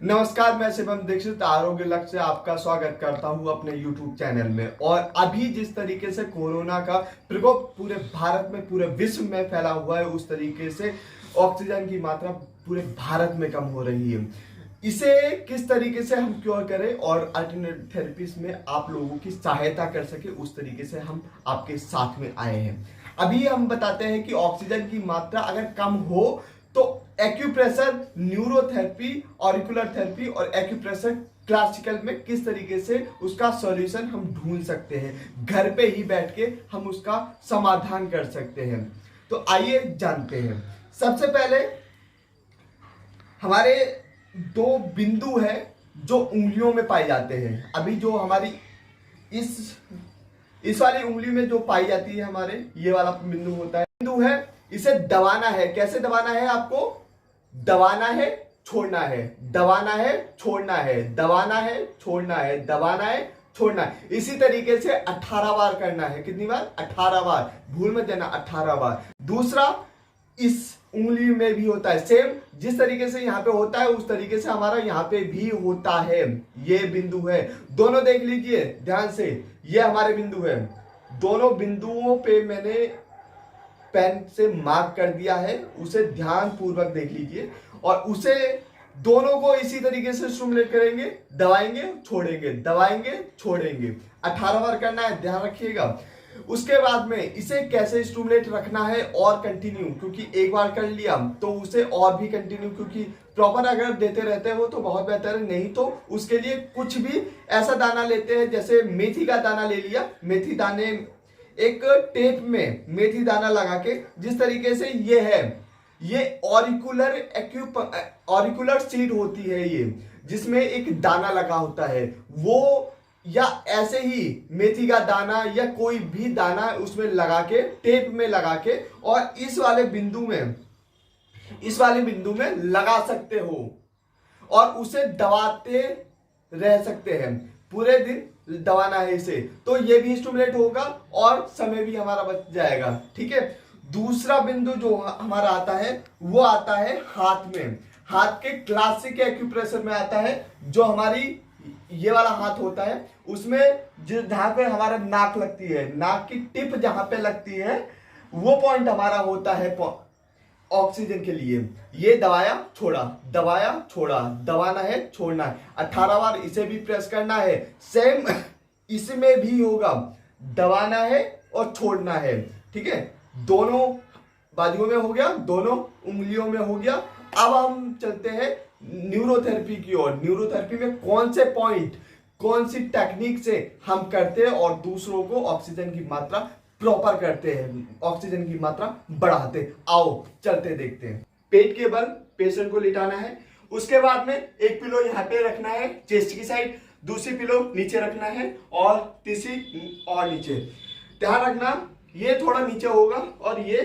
नमस्कार, मैं शिवम दीक्षित आरोग्य लक्ष्य से आपका स्वागत करता हूं अपने YouTube चैनल में। और अभी जिस तरीके से कोरोना का प्रकोप पूरे भारत में, पूरे विश्व में फैला हुआ है, उस तरीके से ऑक्सीजन की मात्रा पूरे भारत में कम हो रही है। इसे किस तरीके से हम क्योर करें और अल्टरनेटिव थेरेपीज में आप लोगों की सहायता कर सके, उस तरीके से हम आपके साथ में आए हैं। अभी हम बताते हैं कि ऑक्सीजन की मात्रा अगर कम हो तो एक्यूप्रेशर, न्यूरोथेरेपी, ऑरिकुलर थेरेपी और एक्यूप्रेशर क्लासिकल में किस तरीके से उसका सॉल्यूशन हम ढूंढ सकते हैं, घर पे ही बैठ के हम उसका समाधान कर सकते हैं। तो आइए जानते हैं। सबसे पहले हमारे दो बिंदु है जो उंगलियों में पाए जाते हैं। अभी जो हमारी इस वाली उंगली में जो पाई जाती है, हमारे ये वाला बिंदु होता है, बिंदु है, इसे दबाना है। कैसे दबाना है? आपको दबाना है, छोड़ना है, दबाना है, छोड़ना है, दबाना है, छोड़ना है, दबाना है, छोड़ना है। इसी तरीके से 18 बार करना है। कितनी बार? 18 बार। भूल मत देना, 18 बार। दूसरा, इस उंगली में भी होता है सेम। जिस तरीके से यहाँ पे होता है उस तरीके से हमारा यहाँ पे भी होता है। ये बिंदु है, दोनों देख लीजिए ध्यान से। ये हमारे बिंदु है। दोनों बिंदुओं पे मैंने पेन से मार्क कर दिया है, उसे ध्यान पूर्वक देख लीजिए। और उसे दोनों को इसी तरीके से स्टिमुलेट करेंगे, दबाएंगे, छोड़ेंगे, दबाएंगे, छोड़ेंगे। 18 बार करना है, ध्यान रखिएगा। उसके बाद में इसे कैसे स्टिमुलेट रखना है और कंटिन्यू, क्योंकि एक बार कर लिया तो उसे और भी कंटिन्यू, क्योंकि प्रॉपर अगर देते रहते हो तो बहुत बेहतर है। नहीं तो उसके लिए कुछ भी ऐसा दाना लेते हैं, जैसे मेथी का दाना ले लिया। मेथी दाने एक टेप में मेथी दाना लगा के, जिस तरीके से ये है, ये ऑरिकुलर सीड होती है ये, जिसमें एक दाना लगा होता है वो, या ऐसे ही मेथी का दाना या कोई भी दाना उसमें लगा के, टेप में लगा के, और इस वाले बिंदु में लगा सकते हो और उसे दबाते रह सकते हैं। पूरे दिन दबाना है इसे, तो ये भी स्टिमुलेट होगा और समय भी हमारा बच जाएगा। ठीक है। दूसरा बिंदु जो हमारा आता है वो आता है हाथ में। हाथ के क्लासिक एक्यूप्रेशर में आता है, जो हमारी ये वाला हाथ होता है, उसमें जहां पे हमारा नाक लगती है, नाक की टिप जहां पे लगती है, वो पॉइंट हमारा होता है ऑक्सीजन के लिए। ये दबाया, छोड़ा, दबाया, छोड़ा, दबाना है, छोड़ना है। 18 बार इसे भी प्रेस करना है। सेम इसमें भी होगा, दबाना है और छोड़ना है। ठीक है। दोनों बाजुओं में हो गया, दोनों उंगलियों में हो गया। अब हम चलते हैं न्यूरोथेरेपी की ओर। न्यूरोथेरेपी में कौन से पॉइंट, कौन सी टेक्निक से हम करते हैं और दूसरों को ऑक्सीजन की मात्रा प्रॉपर करते हैं, ऑक्सीजन की मात्रा बढ़ाते। आओ चलते देखते हैं। पेट के बल पेशेंट को लिटाना है। उसके बाद में एक पिलो यहाँ पे रखना है चेस्ट की साइड, दूसरी पिलो नीचे रखना है और तीसरी और नीचे। ध्यान रखना ये थोड़ा नीचे होगा और ये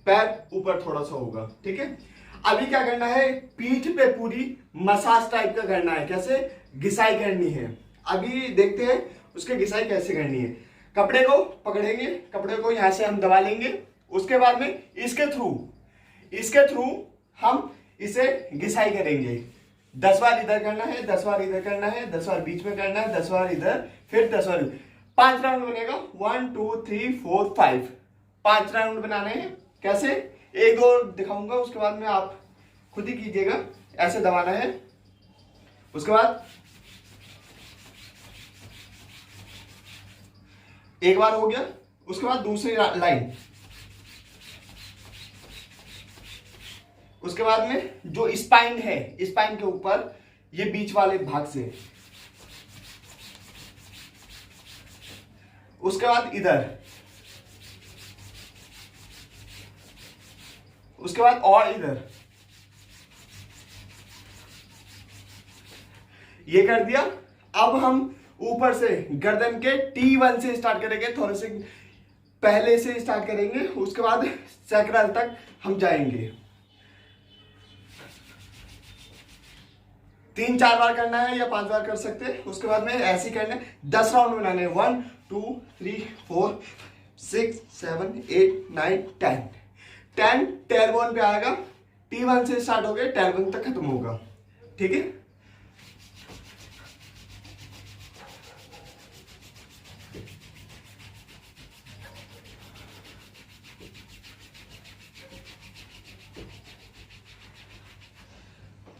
पैर ऊपर थोड़ा सा होगा। ठीक है। अभी क्या करना है, पीठ पे पूरी मसाज टाइप का करना है। कैसे? घिसाई करनी है। अभी देखते हैं उसके घिसाई कैसे करनी है। कपड़े को पकड़ेंगे, कपड़े को यहां से हम दबा लेंगे। उसके बाद में इसके थ्रू हम इसे घिसाई करेंगे। 10 बार इधर करना है, 10 बार इधर करना है, 10 बार बीच में करना है, 10 बार इधर, फिर 10 बार। 5 राउंड बनेगा। 1 2 3 4 5, 5 राउंड बनाने हैं। कैसे? एक और दिखाऊंगा, उसके बाद में आप खुद ही कीजिएगा। ऐसे दबाना है। उसके बाद एक बार हो गया। उसके बाद दूसरी लाइन। उसके बाद में जो स्पाइन है, स्पाइन के ऊपर ये बीच वाले भाग से। उसके बाद इधर। उसके बाद और इधर। ये कर दिया। अब हम ऊपर से गर्दन के T1 से स्टार्ट करेंगे, थोड़े से पहले से स्टार्ट करेंगे। उसके बाद सैक्रल तक हम जाएंगे। 3-4 बार करना है या 5 बार कर सकते हैं। उसके बाद में ऐसे ही करना है। 10 राउंड बनाने हैं। 1 2 3 4 6 7 8 9 10 टेल 1 पे आएगा। T1 से स्टार्ट हो गया, टेल 1 तक खत्म होगा। ठीक है।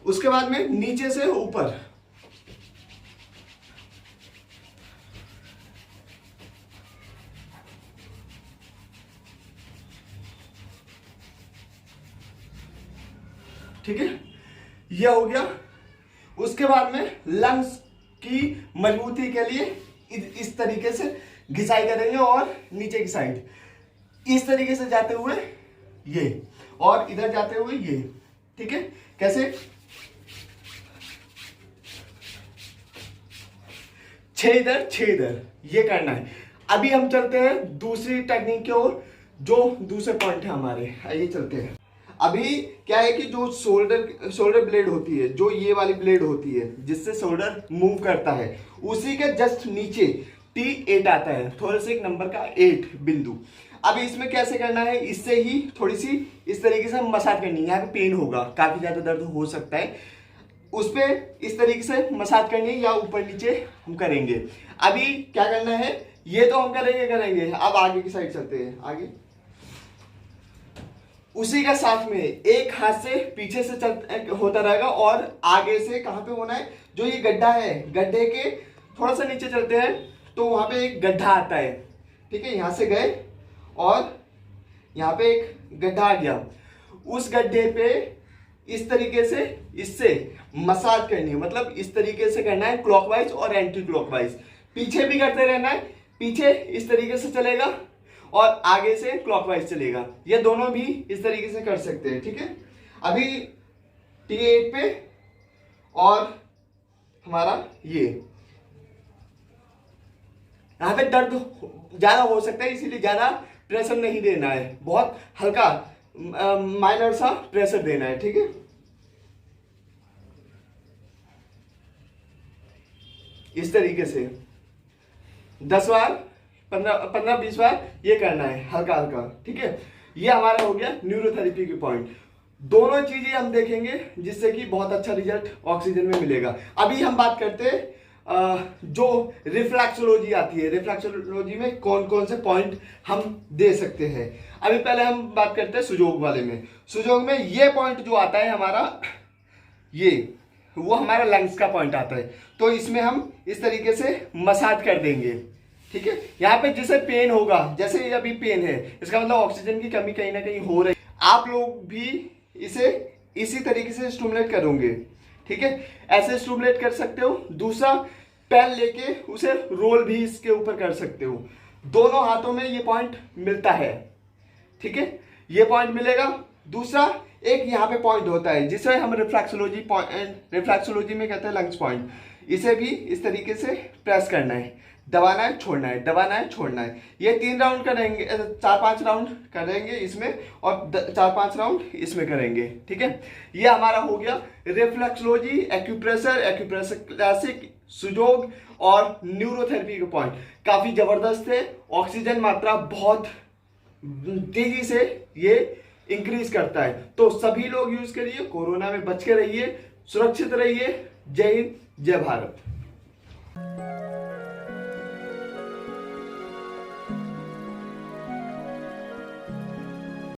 उसके बाद में नीचे से ऊपर, ठीक है, यह हो गया। उसके बाद में लंग्स की मजबूती के लिए इस तरीके से घिसाई करेंगे और नीचे की साइड इस तरीके से जाते हुए ये, और इधर जाते हुए ये, ठीक है। कैसे? 6 इधर 6 इधर, ये करना है। अभी हम चलते हैं दूसरी टेक्निक की ओर, जो दूसरे पॉइंट है हमारे। आइए चलते हैं। अभी क्या है कि जो शोल्डर ब्लेड होती है, जो ये वाली ब्लेड होती है जिससे शोल्डर मूव करता है, उसी के जस्ट नीचे T8 आता है, थोड़े से एक नंबर का 8 बिंदु। अब इसमें कैसे करना है, इससे ही थोड़ी सी इस तरीके से मसाज करनी है। यहाँ पे पेन होगा, काफी ज्यादा दर्द हो सकता है, उस पे इस तरीके से मसाज करनी है, या ऊपर नीचे हम करेंगे। अभी क्या करना है, ये तो हम करेंगे। अब आगे की साइड चलते हैं। आगे उसी का साथ में एक हाथ से पीछे से चल होता रहेगा, और आगे से कहां पे होना है, जो ये गड्ढा है, गड्ढे के थोड़ा सा नीचे चलते हैं तो वहां पे एक गड्ढा आता है, ठीक है। यहां से गए और यहां पे एक गड्ढा आ गया, उस गड्ढे पे इस तरीके से इससे मसाज करनी है। मतलब इस तरीके से करना है, क्लॉकवाइज और एंटी क्लॉकवाइज। पीछे भी करते रहना है, पीछे इस तरीके से चलेगा और आगे से क्लॉकवाइज चलेगा। ये दोनों भी इस तरीके से कर सकते हैं, ठीक है। अभी T8 पे और हमारा ये, यहां पे दर्द ज्यादा हो सकता है, इसीलिए ज्यादा प्रेशर नहीं देना है, बहुत हल्का माइनर सा प्रेशर देना है, ठीक है। इस तरीके से 10 बार 15-20 बार ये करना है, हल्का हल्का, ठीक है। ये हमारा हो गया न्यूरोथेरेपी के पॉइंट। दोनों चीजें हम देखेंगे जिससे कि बहुत अच्छा रिजल्ट ऑक्सीजन में मिलेगा। अभी हम बात करते हैं जो रिफ्लेक्सोलॉजी आती है, रिफ्लेक्सोलॉजी में कौन कौन से पॉइंट हम दे सकते हैं। अभी पहले हम बात करते हैं सुजोग वाले में। सुजोग में ये पॉइंट जो आता है हमारा, ये वो हमारा लंग्स का पॉइंट आता है। तो इसमें हम इस तरीके से मसाज कर देंगे, ठीक है। यहाँ पे जिसे पेन होगा, जैसे ये अभी पेन है, इसका मतलब ऑक्सीजन की कमी कहीं ना कहीं हो रही है। आप लोग भी इसे इसी तरीके से स्टिमुलेट करोगे, ठीक है। ऐसे स्टिमुलेट कर सकते हो। दूसरा, पेन लेके उसे रोल भी इसके ऊपर कर सकते हो। दोनों हाथों में ये पॉइंट मिलता है, ठीक है, ये पॉइंट मिलेगा। दूसरा, एक यहाँ पे पॉइंट होता है जिसे हम रिफ्लेक्सोलॉजी में कहते हैं लंग्स पॉइंट। इसे भी इस तरीके से प्रेस करना है, दबाना है, छोड़ना है, दबाना है, छोड़ना है। ये 3 राउंड करेंगे, 4-5 राउंड करेंगे इसमें, और 4-5 राउंड इसमें करेंगे, ठीक है। ये हमारा हो गया रिफ्लेक्सोलॉजी, एक्यूप्रेशर क्लासिक, सुजोग और न्यूरोथेरेपी के पॉइंट। काफी जबरदस्त है, ऑक्सीजन मात्रा बहुत तेजी से ये इंक्रीज करता है। तो सभी लोग यूज करिए, कोरोना में बच के रहिए, सुरक्षित रहिए। जय हिंद, जय भारत।